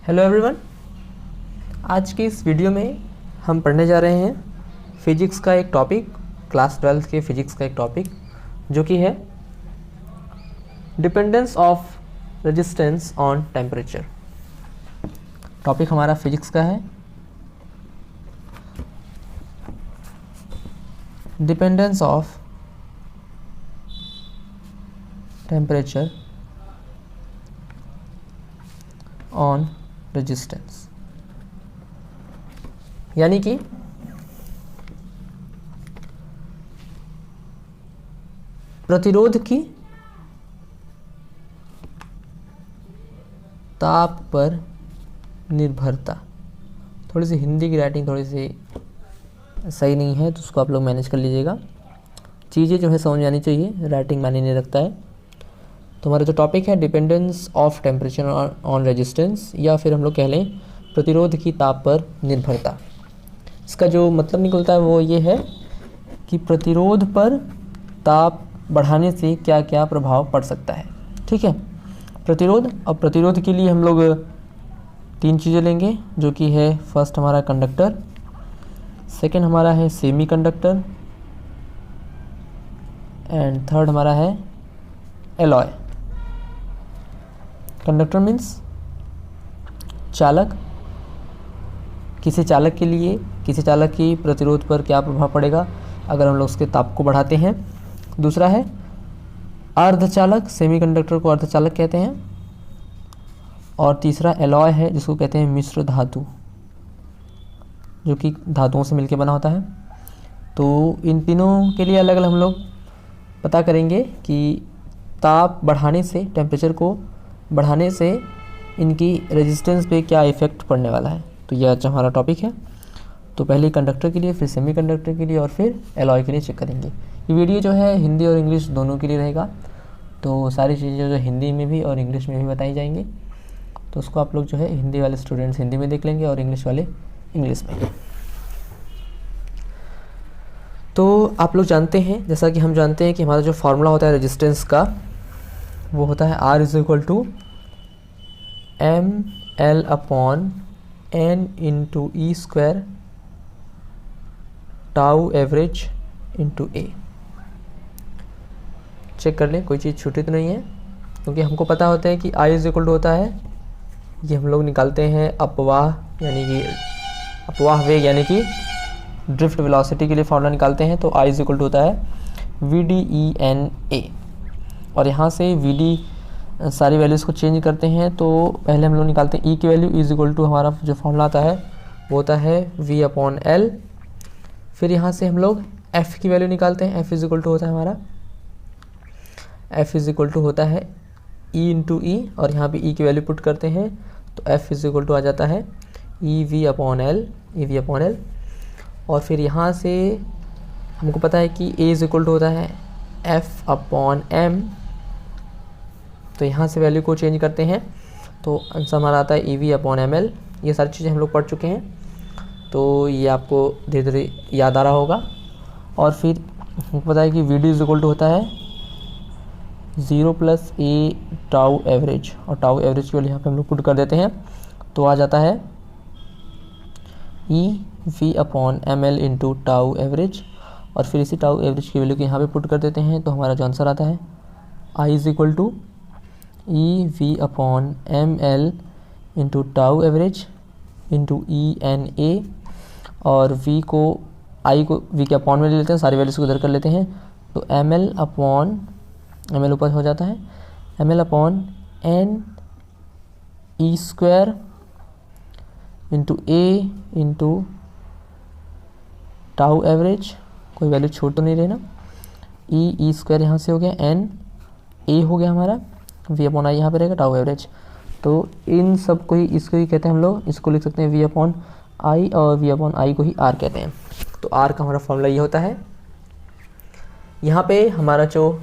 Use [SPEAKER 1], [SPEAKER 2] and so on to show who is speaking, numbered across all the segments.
[SPEAKER 1] Hello everyone, आज की इस वीडियो में हम पढ़ने जा रहे हैं फिजिक्स का एक टॉपिक, क्लास 12 के फिजिक्स का एक टॉपिक जो कि है dependence of resistance on temperature. Topic हमारा फिजिक्स का है dependence of temperature on resistance, यानी कि प्रतिरोध की ताप पर निर्भरता। थोड़ी सी हिंदी की राइटिंग थोड़ी सी सही नहीं है, तो उसको आप लोग मैनेज कर लीजिएगा। चीज़ें जो है समझ में आनी चाहिए, राइटिंग मायने नहीं रखता है। तो हमारा जो टॉपिक है dependence of temperature on resistance, या फिर हम लोग कह लें प्रतिरोध की ताप पर निर्भरता। इसका जो मतलब निकलता है वो ये है कि प्रतिरोध पर ताप बढ़ाने से क्या क्या प्रभाव पड़ सकता है। ठीक है, प्रतिरोध। अब प्रतिरोध के लिए हम लोग तीन चीज़ें लेंगे, जो कि है फर्स्ट हमारा कंडक्टर, सेकेंड हमारा है सेमी कंडक्टर, एंड थर्ड हमारा है एलॉय। कंडक्टर मीन्स चालक। किसी चालक के लिए, किसी चालक की प्रतिरोध पर क्या प्रभाव पड़ेगा अगर हम लोग उसके ताप को बढ़ाते हैं। दूसरा है अर्धचालक, सेमीकंडक्टर को अर्धचालक कहते हैं। और तीसरा एलॉय है, जिसको कहते हैं मिश्र धातु, जो कि धातुओं से मिलकर बना होता है। तो इन तीनों के लिए अलग अलग हम लोग पता करेंगे कि ताप बढ़ाने से, टेम्परेचर को बढ़ाने से इनकी रेजिस्टेंस पे क्या इफ़ेक्ट पड़ने वाला है। तो यह अच्छा हमारा टॉपिक है। तो पहले कंडक्टर के लिए, फिर सेमी कंडक्टर के लिए और फिर एलॉय के लिए चेक करेंगे। ये वीडियो जो है हिंदी और इंग्लिश दोनों के लिए रहेगा, तो सारी चीज़ें जो हिंदी में भी और इंग्लिश में भी बताई जाएंगी। तो उसको आप लोग जो है हिंदी वाले स्टूडेंट्स हिंदी में देख लेंगे और इंग्लिश वाले इंग्लिश में। तो आप लोग जानते हैं, जैसा कि हम जानते हैं कि हमारा जो फार्मूला होता है रेजिस्टेंस का, वो होता है R = mL/n × E² tau average × A। Check कर लें कोई चीज़ छूटी तो नहीं है, क्योंकि हमको पता होता है कि I = होता है, ये हम लोग निकालते हैं अपवाह, यानी कि अपवाह वेग, यानी कि ड्रिफ्ट वेलोसिटी के लिए फार्मूला निकालते हैं। तो I = होता है VDENA, और यहाँ से VD सारी वैल्यूज़ को चेंज करते हैं। तो पहले हम लोग निकालते हैं E की वैल्यू। E = हमारा जो फॉर्मूला आता है वो होता है V/L। फिर यहाँ से हम लोग F की वैल्यू निकालते हैं। F = होता है हमारा, F = होता है E × E, और यहाँ पे E की वैल्यू पुट करते हैं तो F = आ जाता है EV/L। और फिर यहाँ से हमको पता है कि A = होता है F/m। तो यहाँ से वैल्यू को चेंज करते हैं तो आंसर हमारा आता है EV/mL। ये सारी चीज़ें हम लोग पढ़ चुके हैं, तो ये आपको धीरे धीरे याद आ रहा होगा। और फिर हमको पता है कि VD = होता है 0 + A टाउ एवरेज, और टाउ एवरेज की वैल्यू यहाँ पे हम लोग पुट कर देते हैं तो आ जाता है EV/mL × टाउ एवरेज। और फिर इसी टाउ एवरेज की वैल्यू को यहाँ पे पुट कर देते हैं तो हमारा जो आंसर आता है I = EV/mL × tau average × ENA। और V को V के अपॉन में ले लेते हैं, सारी वैल्यूज़ को इधर कर लेते हैं तो ml ऊपर हो जाता है mL/n E² × A × tau average. कोई वैल्यू छोड़ तो नहीं रही ना। E² यहाँ से हो गया, N A हो गया हमारा, V/I यहाँ पे रहेगा, टाउ एवरेज। तो इन सब को ही, इसको ही कहते हैं हम लोग, इसको लिख सकते हैं V/I, और V/I को ही R कहते हैं। तो R का हमारा फॉर्मूला ये होता है। यहाँ पे हमारा जो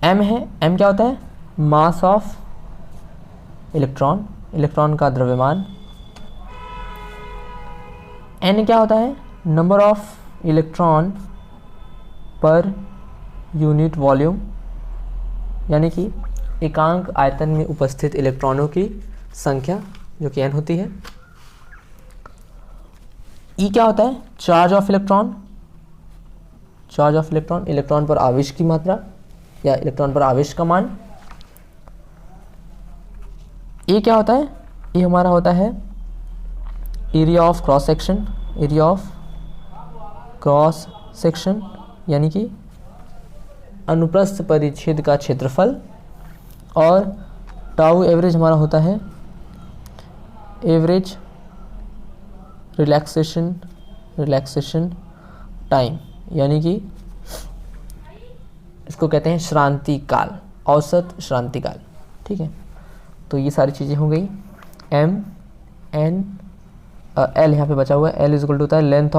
[SPEAKER 1] M है, M क्या होता है? मास ऑफ इलेक्ट्रॉन, इलेक्ट्रॉन का द्रव्यमान। N क्या होता है? नंबर ऑफ इलेक्ट्रॉन पर यूनिट वॉल्यूम, यानी कि एकांक आयतन में उपस्थित इलेक्ट्रॉनों की संख्या जो कि n होती है। E क्या होता है? Charge of electron, charge of electron, electron पर आवेश की मात्रा या इलेक्ट्रॉन पर आवेश का मान। ए क्या होता है? ये हमारा होता है area of cross section, area of cross section यानी कि अनुप्रस्थ परिच्छेद का क्षेत्रफल। और टाउ एवरेज हमारा होता है एवरेज रिलैक्सेशन टाइम यानी कि इसको कहते हैं श्रांति काल, औसत श्रांति काल। ठीक है, तो ये सारी चीज़ें हो गई। एम एन एल यहाँ पे बचा हुआ है, एल इज इक्वल टू होता है लेंथ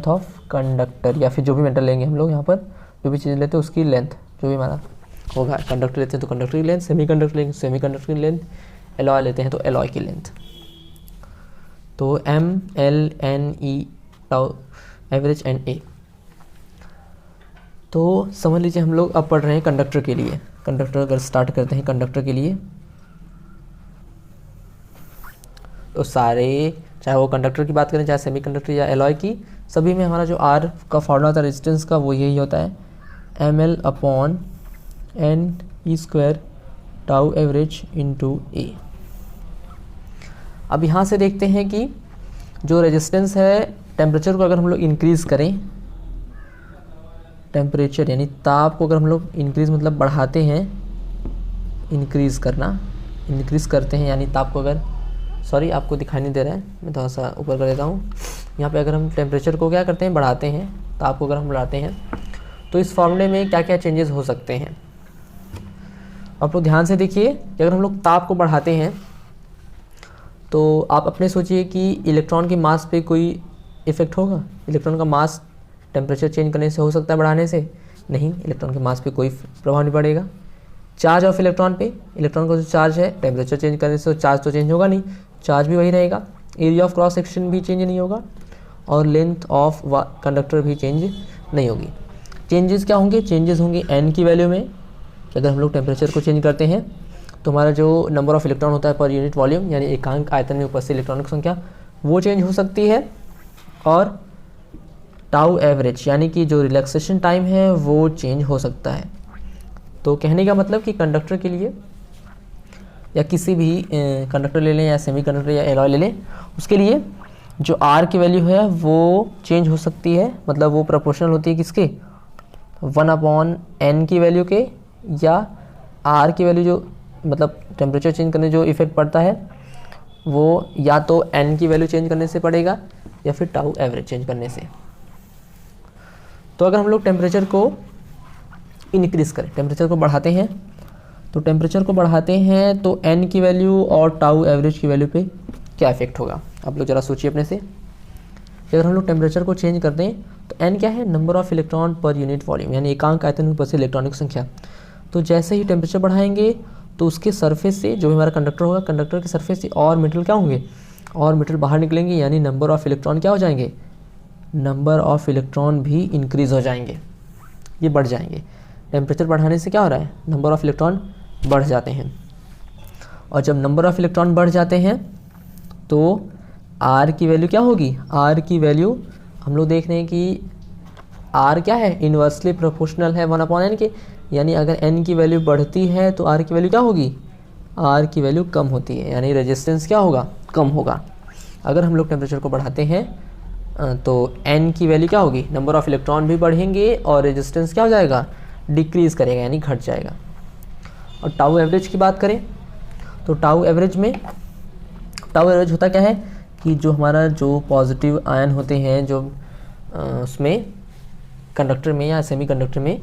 [SPEAKER 1] ऑफ कंडक्टर, या फिर जो भी मेटल लेंगे हम लोग यहाँ पर जो भी चीज़ लेते हैं उसकी लेंथ जो भी हमारा होगा। कंडक्टर लेते हैं तो कंडक्टर की लेंथ, सेमी कंडक्टर लेंगे सेमी कंडक्टर की लेंथ, एलॉय लेते हैं तो एलॉय की लेंथ। तो M L N E tau average and A. तो समझ लीजिए हम लोग अब पढ़ रहे हैं कंडक्टर के लिए। कंडक्टर अगर स्टार्ट करते हैं कंडक्टर के लिए, तो सारे चाहे वो कंडक्टर की बात करें चाहे सेमी कंडक्टर या एलॉय की, सभी में हमारा जो आर का फॉर्मूला था रेजिस्टेंस का वो यही होता है M L upon N E square tau average into A. अब यहाँ से देखते हैं कि जो रेजिस्टेंस है, टेम्परेचर को अगर हम लोग इंक्रीज़ करें, टेम्परेचर यानी ताप को अगर हम लोग इंक्रीज़ मतलब बढ़ाते हैं, इंक्रीज़ करते हैं यानी ताप को अगर, सॉरी आपको दिखाई नहीं दे रहा है, मैं थोड़ा सा ऊपर कर देता हूँ। यहाँ पे अगर हम टेम्परेचर को क्या करते हैं, बढ़ाते हैं, ताप को अगर हम बढ़ाते हैं तो इस फॉर्मूले में क्या क्या चेंजेस हो सकते हैं। आप लोग ध्यान से देखिए कि अगर हम लोग ताप को बढ़ाते हैं तो आप अपने सोचिए कि इलेक्ट्रॉन के मास पे कोई इफेक्ट होगा? इलेक्ट्रॉन का मास टेम्परेचर चेंज करने से हो सकता है बढ़ाने से? नहीं, इलेक्ट्रॉन के मास पे कोई प्रभाव नहीं पड़ेगा। चार्ज ऑफ इलेक्ट्रॉन पे, इलेक्ट्रॉन का जो चार्ज है टेम्परेचर चेंज करने से चार्ज तो चेंज होगा नहीं, चार्ज भी वही रहेगा। एरिया ऑफ क्रॉस सेक्शन भी चेंज नहीं होगा और लेंथ ऑफ कंडक्टर भी चेंज नहीं होगी। चेंजेस क्या होंगे? चेंजेस होंगे एन की वैल्यू में, कि अगर हम लोग टेम्परेचर को चेंज करते हैं तो हमारा जो नंबर ऑफ इलेक्ट्रॉन होता है पर यूनिट वॉल्यूम यानी एकांक आयतन में उपस्थित इलेक्ट्रॉनों की संख्या वो चेंज हो सकती है। और टाउ एवरेज यानी कि जो रिलैक्सेशन टाइम है वो चेंज हो सकता है। तो कहने का मतलब कि कंडक्टर के लिए या किसी भी कंडक्टर ले लें या सेमी कंडक्टर या एलॉय ले लें, उसके लिए जो आर की वैल्यू है वो चेंज हो सकती है। मतलब वो प्रोपोर्शनल होती है किसके? 1/n की वैल्यू के, या आर की वैल्यू जो मतलब टेम्परेचर चेंज करने जो इफेक्ट पड़ता है वो या तो n की वैल्यू चेंज करने से पड़ेगा या फिर टाउ एवरेज चेंज करने से। तो अगर हम लोग टेम्परेचर को इंक्रीज़ करें, टेम्परेचर को बढ़ाते हैं, तो टेम्परेचर को बढ़ाते हैं तो n की वैल्यू और टाउ एवरेज की वैल्यू पे क्या इफेक्ट होगा? आप लोग ज़रा सोचिए अपने से। अगर हम लोग टेम्परेचर को चेंज करते हैं तो n क्या है? नंबर ऑफ इलेक्ट्रॉन पर यूनिट वॉल्यूम यानी एकांक आयतन में उपस्थित इलेक्ट्रॉनों की संख्या। तो जैसे ही टेम्परेचर बढ़ाएंगे तो उसके सरफेस से जो भी हमारा कंडक्टर होगा, कंडक्टर के सरफेस से और मेटल क्या होंगे? और मेटल बाहर निकलेंगे, यानी नंबर ऑफ इलेक्ट्रॉन क्या हो जाएंगे? नंबर ऑफ इलेक्ट्रॉन भी इंक्रीज़ हो जाएंगे, ये बढ़ जाएंगे। टेम्परेचर बढ़ाने से क्या हो रहा है? नंबर ऑफ इलेक्ट्रॉन बढ़ जाते हैं। और जब नंबर ऑफ इलेक्ट्रॉन बढ़ जाते हैं तो आर की वैल्यू क्या होगी? आर की वैल्यू हम लोग देख रहे हैं कि आर क्या है? इन्वर्सली प्रोपोर्शनल है 1/n के, यानी अगर n की वैल्यू बढ़ती है तो r की वैल्यू क्या होगी? r की वैल्यू कम होती है, यानी रेजिस्टेंस क्या होगा? कम होगा। अगर हम लोग टेम्परेचर को बढ़ाते हैं तो n की वैल्यू क्या होगी? नंबर ऑफ इलेक्ट्रॉन भी बढ़ेंगे और रेजिस्टेंस क्या हो जाएगा? डिक्रीज़ करेगा यानी घट जाएगा। और टाउ एवरेज की बात करें तो टाउ एवरेज होता क्या है कि जो हमारा जो पॉजिटिव आयन होते हैं जो उसमें कंडक्टर में या सेमी कंडक्टर में,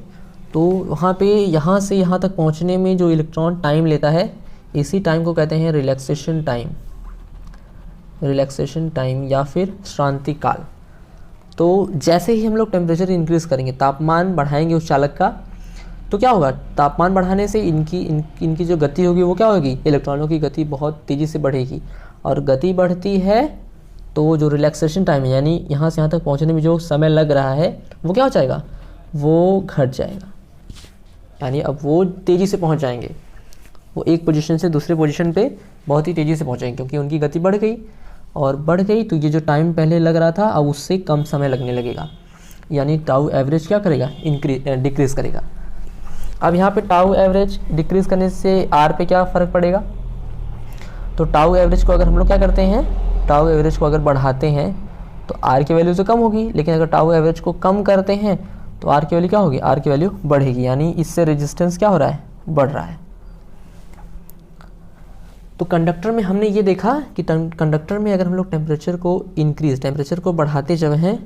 [SPEAKER 1] तो वहाँ पे यहाँ से यहाँ तक पहुँचने में जो इलेक्ट्रॉन टाइम लेता है, इसी टाइम को कहते हैं रिलैक्सेशन टाइम या फिर श्रांति काल। तो जैसे ही हम लोग टेम्परेचर इंक्रीज़ करेंगे, तापमान बढ़ाएंगे उस चालक का, तो क्या होगा? तापमान बढ़ाने से इनकी जो गति होगी वो क्या होगी? इलेक्ट्रॉनों की गति बहुत तेज़ी से बढ़ेगी, और गति बढ़ती है तो जो रिलैक्सेशन टाइम है यानी यहाँ से यहाँ तक पहुँचने में जो समय लग रहा है वो क्या हो जाएगा? वो घट जाएगा, यानी अब वो तेज़ी से पहुँच जाएंगे। वो एक पोजीशन से दूसरे पोजीशन पे बहुत ही तेज़ी से पहुँचेंगे, क्योंकि उनकी गति बढ़ गई, और बढ़ गई तो ये जो टाइम पहले लग रहा था अब उससे कम समय लगने लगेगा, यानी टाउ एवरेज क्या करेगा, डिक्रीज़ करेगा। अब यहाँ पे टाउ एवरेज डिक्रीज़ करने से आर पे क्या फ़र्क पड़ेगा, तो टाउ एवरेज को अगर हम लोग क्या करते हैं, टाउ एवरेज को अगर बढ़ाते हैं तो आर की वैल्यू तो कम होगी, लेकिन अगर टाउ एवरेज को कम करते हैं तो आर की वैल्यू क्या होगी, आर की वैल्यू बढ़ेगी, यानी इससे रेजिस्टेंस क्या हो रहा है, बढ़ रहा है। तो कंडक्टर में हमने ये देखा कि कंडक्टर में अगर हम लोग टेम्परेचर को बढ़ाते जब हैं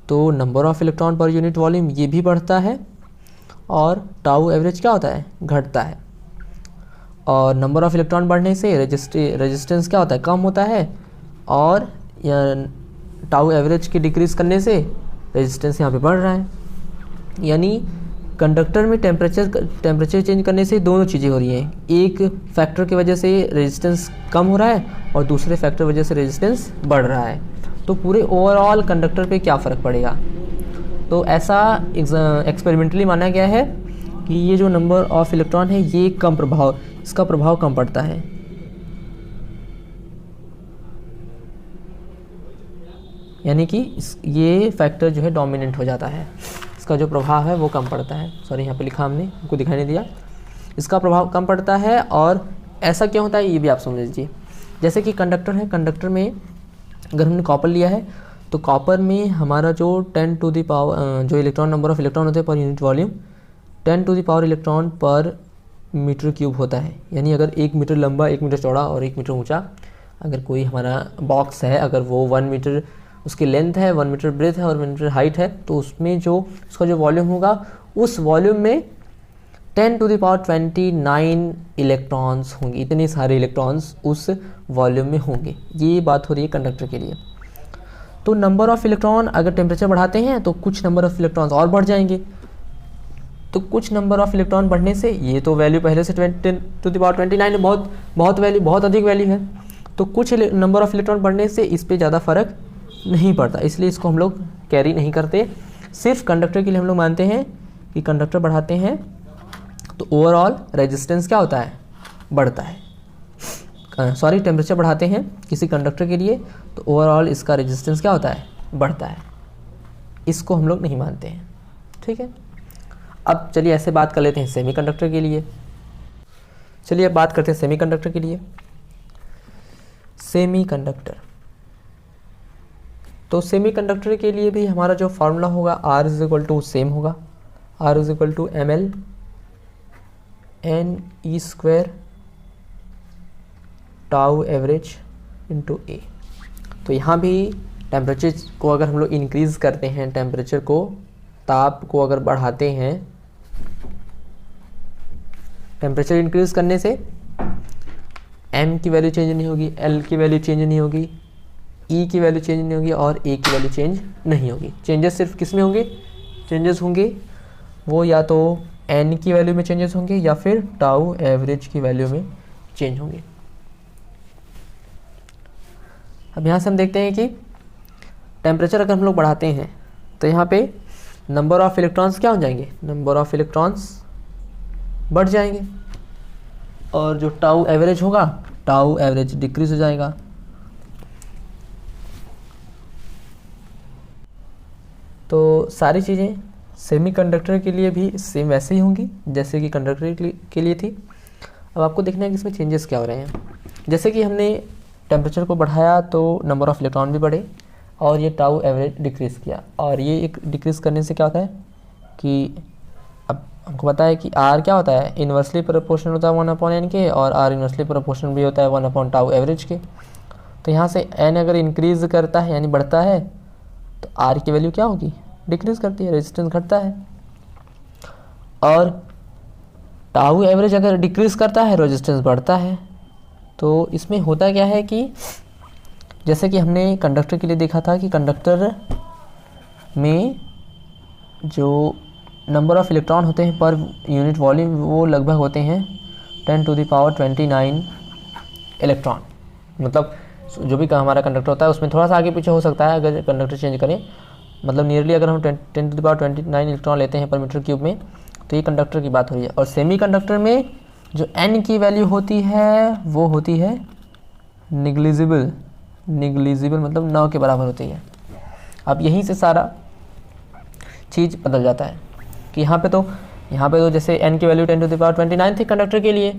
[SPEAKER 1] तो नंबर ऑफ इलेक्ट्रॉन पर यूनिट वॉल्यूम ये भी बढ़ता है, और टाउ एवरेज क्या होता है, घटता है। और नंबर ऑफ इलेक्ट्रॉन बढ़ने से रेजिस्टेंस क्या होता है, कम होता है, और टाउ एवरेज की डिक्रीज़ करने से रेजिस्टेंस यहाँ पे बढ़ रहा है। यानी कंडक्टर में टेम्परेचर चेंज करने से दोनों चीज़ें हो रही हैं, एक फैक्टर की वजह से रेजिस्टेंस कम हो रहा है और दूसरे फैक्टर वजह से रेजिस्टेंस बढ़ रहा है। तो पूरे ओवरऑल कंडक्टर पे क्या फ़र्क पड़ेगा, तो ऐसा एक्सपेरिमेंटली माना गया है कि ये जो नंबर ऑफ इलेक्ट्रॉन है ये इसका प्रभाव कम पड़ता है। यानी कि ये फैक्टर जो है डोमिनेंट हो जाता है, इसका जो प्रभाव है वो कम पड़ता है। सॉरी, यहाँ पे लिखा हमने, आपको दिखाई नहीं दिया। इसका प्रभाव कम पड़ता है, और ऐसा क्यों होता है ये भी आप समझ लीजिए। जैसे कि कंडक्टर है, कंडक्टर में अगर हमने कॉपर लिया है तो कॉपर में हमारा जो 10 टू द पावर जो इलेक्ट्रॉन नंबर ऑफ इलेक्ट्रॉन होते हैं पर unit volume 10 to the power electron पर मीटर क्यूब होता है। यानी अगर 1 मीटर लंबा, 1 मीटर चौड़ा और 1 मीटर ऊंचा अगर कोई हमारा बॉक्स है, अगर वो 1 मीटर उसकी लेंथ है, 1 मीटर ब्रेथ है और 1 मीटर हाइट है, तो उसमें जो उसका जो वॉल्यूम होगा उस वॉल्यूम में 10 टू द पावर 29 इलेक्ट्रॉन्स होंगे। इतने सारे इलेक्ट्रॉन्स उस वॉल्यूम में होंगे। ये बात हो रही है कंडक्टर के लिए। तो नंबर ऑफ इलेक्ट्रॉन अगर टेम्परेचर बढ़ाते हैं तो कुछ नंबर ऑफ इलेक्ट्रॉन्स और बढ़ जाएंगे। तो कुछ नंबर ऑफ इलेक्ट्रॉन बढ़ने से ये तो वैल्यू पहले से 10 टू द पावर 29 बहुत अधिक वैल्यू है। तो कुछ नंबर ऑफ इलेक्ट्रॉन बढ़ने से इस पर ज़्यादा फर्क नहीं पड़ता, इसलिए इसको हम लोग कैरी नहीं करते। सिर्फ कंडक्टर के लिए हम लोग मानते हैं कि कंडक्टर बढ़ाते हैं तो ओवरऑल रेजिस्टेंस क्या होता है, बढ़ता है। सॉरी, टेम्परेचर बढ़ाते हैं किसी कंडक्टर के लिए तो ओवरऑल इसका रेजिस्टेंस क्या होता है, बढ़ता है। इसको हम लोग नहीं मानते हैं। ठीक है, अब चलिए ऐसे बात कर लेते हैं सेमीकंडक्टर के लिए। चलिए अब बात करते हैं सेमीकंडक्टर के लिए। सेमीकंडक्टर, तो सेमीकंडक्टर के लिए भी हमारा जो फार्मूला होगा R is equal to same होगा, R is equal to ml NE² tau average into A। तो यहाँ भी टेम्परेचर को अगर हम लोग इंक्रीज़ करते हैं, टेम्परेचर को, ताप को अगर बढ़ाते हैं, टेम्परेचर इंक्रीज़ करने से M की वैल्यू चेंज नहीं होगी, L की वैल्यू चेंज नहीं होगी, E की वैल्यू चेंज नहीं होगी और A की वैल्यू चेंज नहीं होगी। चेंजेस सिर्फ किस में होंगे, चेंजेस होंगे वो या तो N की वैल्यू में चेंजेस होंगे या फिर टाउ एवरेज की वैल्यू में चेंज होंगे। अब यहाँ से हम देखते हैं कि टेम्परेचर अगर हम लोग बढ़ाते हैं तो यहाँ पे नंबर ऑफ इलेक्ट्रॉन्स क्या हो जाएंगे, नंबर ऑफ इलेक्ट्रॉन्स बढ़ जाएंगे, और जो टाउ एवरेज होगा, टाउ एवरेज डिक्रीज हो जाएगा। तो सारी चीज़ें सेमीकंडक्टर के लिए भी सेम वैसे ही होंगी जैसे कि कंडक्टर के लिए थी। अब आपको देखना है कि इसमें चेंजेस क्या हो रहे हैं। जैसे कि हमने टेम्परेचर को बढ़ाया तो नंबर ऑफ इलेक्ट्रॉन भी बढ़े और ये टाउ एवरेज डिक्रीज़ किया, और ये एक डिक्रीज़ करने से क्या होता है कि अब हमको पता है कि R क्या होता है, इन्वर्सली प्रोपोर्शनल होता है 1/n के, और R इन्वर्सली प्रोपोर्शनल भी होता है 1/ टाउ एवरेज के। तो यहाँ से n अगर इंक्रीज़ करता है यानी बढ़ता है तो R की वैल्यू क्या होगी, डिक्रीज़ करती है, रेजिस्टेंस घटता है। और टाउ एवरेज अगर डिक्रीज़ करता है, रेजिस्टेंस बढ़ता है। तो इसमें होता क्या है कि जैसे कि हमने कंडक्टर के लिए देखा था कि कंडक्टर में जो नंबर ऑफ इलेक्ट्रॉन होते हैं पर यूनिट वॉल्यूम वो लगभग होते हैं 10 टू द पावर 29 इलेक्ट्रॉन। मतलब जो भी हमारा कंडक्टर होता है उसमें थोड़ा सा आगे पीछे हो सकता है अगर कंडक्टर चेंज करें, मतलब नियरली अगर हम 10 टू द पावर 29 इलेक्ट्रॉन लेते हैं पर मीटर क्यूब में, तो ये कंडक्टर की बात हो रही है। और सेमी कंडक्टर में जो n की वैल्यू होती है वो होती है निग्लिजिबल, निग्लिजिबल मतलब 9 के बराबर होती है। अब यहीं से सारा चीज़ बदल जाता है कि यहाँ पे तो जैसे n की वैल्यू 10⁻29 थी कंडक्टर के लिए,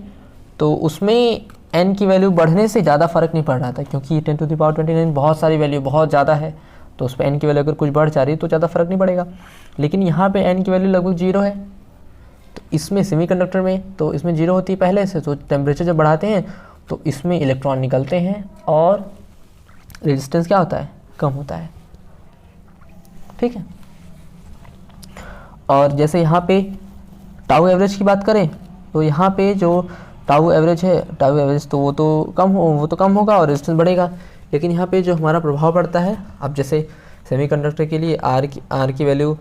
[SPEAKER 1] तो उसमें n की वैल्यू बढ़ने से ज़्यादा फर्क नहीं पड़ रहा था, क्योंकि 10⁻29 बहुत सारी वैल्यू बहुत ज़्यादा है, तो उस पर n की वैल्यू अगर कुछ बढ़ जा रही है तो ज़्यादा फर्क नहीं पड़ेगा। लेकिन यहाँ पे n की वैल्यू लगभग 0 है, तो इसमें सेमीकंडक्टर में तो इसमें 0 होती है पहले से, तो टेम्परेचर जब बढ़ाते हैं तो इसमें इलेक्ट्रॉन निकलते हैं और रेजिस्टेंस क्या होता है, कम होता है। ठीक है। और जैसे यहाँ पे टाउ एवरेज की बात करें तो यहाँ पे जो टाउ एवरेज है, टाउ एवरेज तो वो तो कम होगा और रेजिस्टेंस बढ़ेगा। लेकिन यहाँ पे जो हमारा प्रभाव पड़ता है, अब जैसे सेमीकंडक्टर के लिए आर की वैल्यू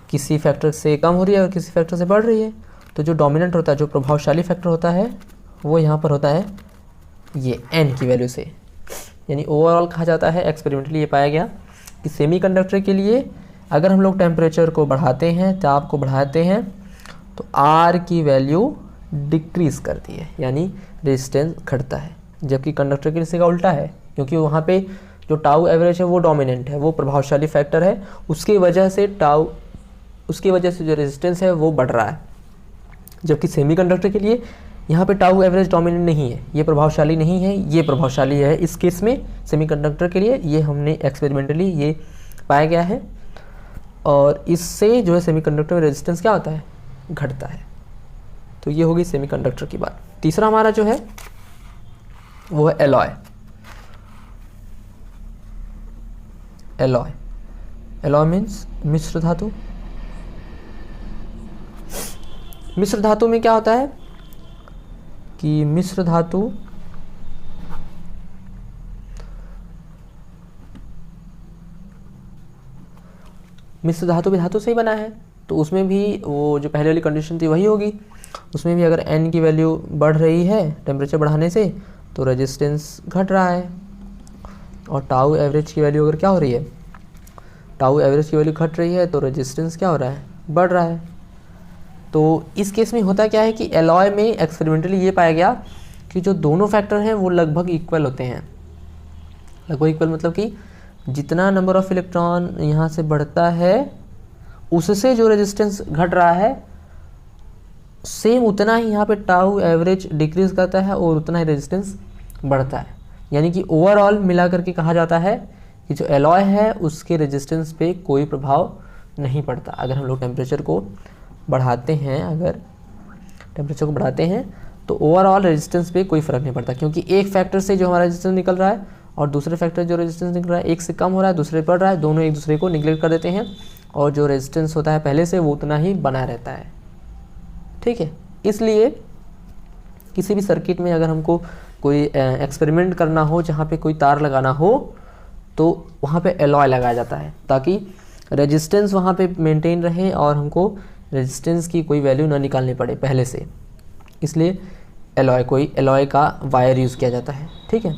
[SPEAKER 1] किसी फैक्टर से कम हो रही है और किसी फैक्टर से बढ़ रही है, तो जो डोमिनेंट होता है, जो प्रभावशाली फैक्टर होता है, वो यहाँ पर होता है ये n की वैल्यू से। यानी ओवरऑल कहा जाता है, एक्सपेरिमेंटली ये पाया गया कि सेमीकंडक्टर के लिए अगर हम लोग टेम्परेचर को बढ़ाते हैं, ताप को बढ़ाते हैं, तो R की वैल्यू डिक्रीज़ करती है, यानी रेजिस्टेंस घटता है। जबकि कंडक्टर के लिए उल्टा है, क्योंकि वहाँ पे जो टाउ एवरेज है वो डोमिनेंट है, वो प्रभावशाली फैक्टर है, उसकी वजह से जो रेजिस्टेंस है वो बढ़ रहा है। जबकि सेमीकंडक्टर के लिए यहाँ पे टाउ एवरेज डोमिनेंट नहीं है, ये प्रभावशाली नहीं है, ये प्रभावशाली है। इस केस में सेमीकंडक्टर के लिए ये हमने एक्सपेरिमेंटली ये पाया गया है, और इससे जो है सेमीकंडक्टर में रेजिस्टेंस क्या होता है, घटता है। तो ये होगी सेमीकंडक्टर की बात। तीसरा हमारा जो है वो है एलॉय। एलॉय मीन्स मिश्र धातु। मिश्र धातु में क्या होता है कि मिश्र धातु भी धातु से ही बना है, तो उसमें भी वो जो पहले वाली कंडीशन थी वही होगी। उसमें भी अगर n की वैल्यू बढ़ रही है टेम्परेचर बढ़ाने से, तो रेजिस्टेंस घट रहा है। और टाउ एवरेज की वैल्यू अगर क्या हो रही है, टाउ एवरेज की वैल्यू घट रही है, तो रेजिस्टेंस क्या हो रहा है, बढ़ रहा है। तो इस केस में होता क्या है कि एलॉय में एक्सपेरिमेंटली ये पाया गया कि जो दोनों फैक्टर हैं वो लगभग इक्वल होते हैं। लगभग इक्वल मतलब कि जितना नंबर ऑफ इलेक्ट्रॉन यहाँ से बढ़ता है उससे जो रेजिस्टेंस घट रहा है, सेम उतना ही यहाँ पे टाउ एवरेज डिक्रीज करता है और उतना ही रेजिस्टेंस बढ़ता है। यानी कि ओवरऑल मिला करके कहा जाता है कि जो एलॉय है उसके रेजिस्टेंस पे कोई प्रभाव नहीं पड़ता। अगर हम लोग टेम्परेचर को बढ़ाते हैं तो ओवरऑल रेजिस्टेंस पे कोई फ़र्क नहीं पड़ता, क्योंकि एक फैक्टर से जो हमारा रेजिस्टेंस निकल रहा है और दूसरे फैक्टर जो रेजिस्टेंस निकल रहा है, एक से कम हो रहा है दूसरे बढ़ रहा है, दोनों एक दूसरे को निगलेक्ट कर देते हैं, और जो रेजिस्टेंस होता है पहले से वो उतना ही बना रहता है। ठीक है। इसलिए किसी भी सर्किट में अगर हमको कोई एक्सपेरिमेंट करना हो जहाँ पे कोई तार लगाना हो, तो वहाँ पे एलॉय लगाया जाता है, ताकि रेजिस्टेंस वहाँ पे मेंटेन रहे और हमको रेजिस्टेंस की कोई वैल्यू ना निकालनी पड़े पहले से। इसलिए एलॉय का वायर यूज़ किया जाता है। ठीक है।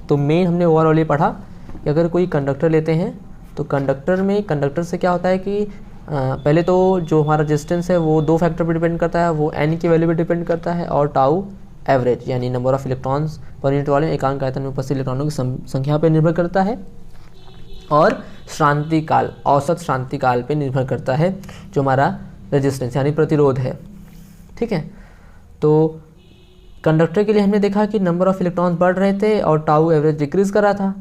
[SPEAKER 1] तो मेन हमने ओवरऑल ये पढ़ा कि अगर कोई कंडक्टर लेते हैं तो कंडक्टर से क्या होता है कि पहले तो जो हमारा रेजिस्टेंस है वो दो फैक्टर पर डिपेंड करता है, वो n की वैल्यू पर डिपेंड करता है, और टाउ एवरेज यानी नंबर ऑफ इलेक्ट्रॉन्स पर यूनिट वॉल्यूम, एकांक आयतन में उपस्थित इलेक्ट्रॉनों की संख्या पर निर्भर करता है, और शांति काल, औसत शांति काल पे निर्भर करता है जो हमारा रेजिस्टेंस यानी प्रतिरोध है। ठीक है। तो कंडक्टर के लिए हमने देखा कि नंबर ऑफ इलेक्ट्रॉन्स बढ़ रहे थे और टाउ एवरेज डिक्रीज कर रहा था,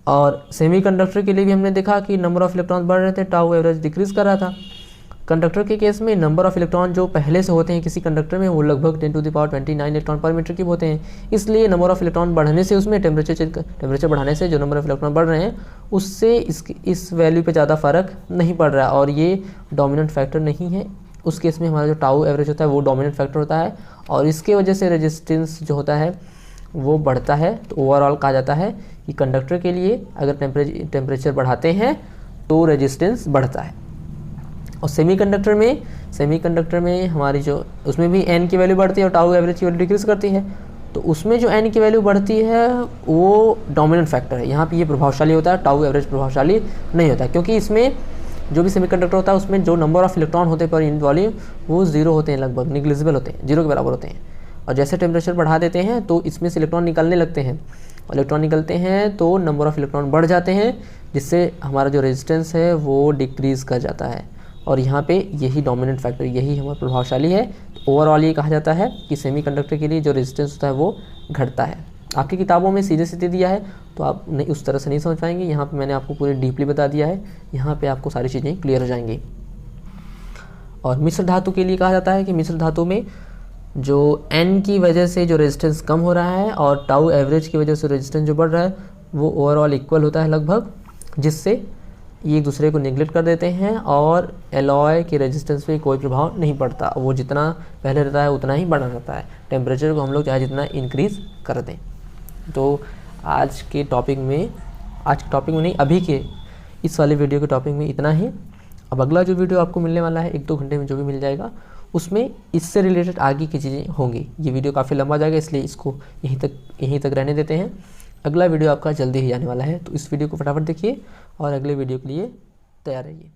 [SPEAKER 1] और सेमीकंडक्टर के लिए भी हमने देखा कि नंबर ऑफ इलेक्ट्रॉन्स बढ़ रहे थे, टाउ एवरेज डिक्रीज कर रहा था। कंडक्टर के केस में नंबर ऑफ इलेक्ट्रॉन जो पहले से होते हैं किसी कंडक्टर में वो लगभग 10⁻29 इलेक्ट्रॉन पर मीटर क्यूब होते हैं। इसलिए नंबर ऑफ इलेक्ट्रॉन बढ़ने से उसमें टेम्परेचर बढ़ाने से जो नंबर ऑफ इलेक्ट्रॉन बढ़ रहे हैं उससे इस वैल्यू पे ज़्यादा फर्क नहीं पड़ रहा है, और ये डोमिनेंट फैक्टर नहीं है। उस केस में हमारा जो टाउ एवरेज होता है वो डोमिनेंट फैक्टर होता है, और इसके वजह से रेजिस्टेंस जो होता है वो बढ़ता है। तो ओवरऑल कहा जाता है कि कंडक्टर के लिए अगर टेम्परेचर बढ़ाते हैं तो रेजिस्टेंस बढ़ता है। और सेमीकंडक्टर में हमारी जो उसमें भी n की वैल्यू बढ़ती है और टाउ एवरेज की वैल्यू डिक्रीज करती है, तो उसमें जो n की वैल्यू बढ़ती है वो डोमिनेंट फैक्टर है। यहाँ पे ये प्रभावशाली होता है, टाउ एवरेज प्रभावशाली नहीं होता, क्योंकि इसमें जो भी सेमीकंडक्टर होता है उसमें जो नंबर ऑफ इलेक्ट्रॉन होते हैं पर यूनिट वॉल्यूम वो 0 होते हैं, लगभग निग्लिजिबल होते हैं, 0 के बराबर होते हैं। और जैसे टेम्परेचर बढ़ा देते हैं तो इसमें से इलेक्ट्रॉन निकलने लगते हैं, और इलेक्ट्रॉन निकलते हैं तो नंबर ऑफ़ इलेक्ट्रॉन बढ़ जाते हैं, जिससे हमारा जो रेजिस्टेंस है वो डिक्रीज़ कर जाता है। और यहाँ पे यही डोमिनेंट फैक्टर, यही हमारा प्रभावशाली है। तो ओवरऑल ये कहा जाता है कि सेमीकंडक्टर के लिए जो रेजिस्टेंस होता है वो घटता है। आपकी किताबों में सीधे सीधे दिया है तो आप नहीं उस तरह से नहीं समझ पाएंगे, यहाँ पे मैंने आपको पूरी डीपली बता दिया है, यहाँ पे आपको सारी चीज़ें क्लियर हो जाएंगी। और मिश्र धातु के लिए कहा जाता है कि मिश्र धातु में जो n की वजह से जो रेजिस्टेंस कम हो रहा है और टाउ एवरेज की वजह से रेजिस्टेंस जो बढ़ रहा है वो ओवरऑल इक्वल होता है लगभग, जिससे ये एक दूसरे को निगलेक्ट कर देते हैं और एलॉय के रेजिस्टेंस पे कोई प्रभाव नहीं पड़ता, वो जितना पहले रहता है उतना ही बढ़ा रहता है। टेम्परेचर को हम लोग चाहे जितना इंक्रीज़ कर दें। तो आज के टॉपिक में नहीं, अभी के इस वाले वीडियो के टॉपिक में इतना ही। अब अगला जो वीडियो आपको मिलने वाला है 1-2 घंटे में जो भी मिल जाएगा, उसमें इससे रिलेटेड आगे की चीज़ें होंगी। ये वीडियो काफ़ी लंबा जाएगा, इसलिए इसको यहीं तक रहने देते हैं। अगला वीडियो आपका जल्दी ही आने वाला है, तो इस वीडियो को फटाफट देखिए और अगले वीडियो के लिए तैयार रहिए।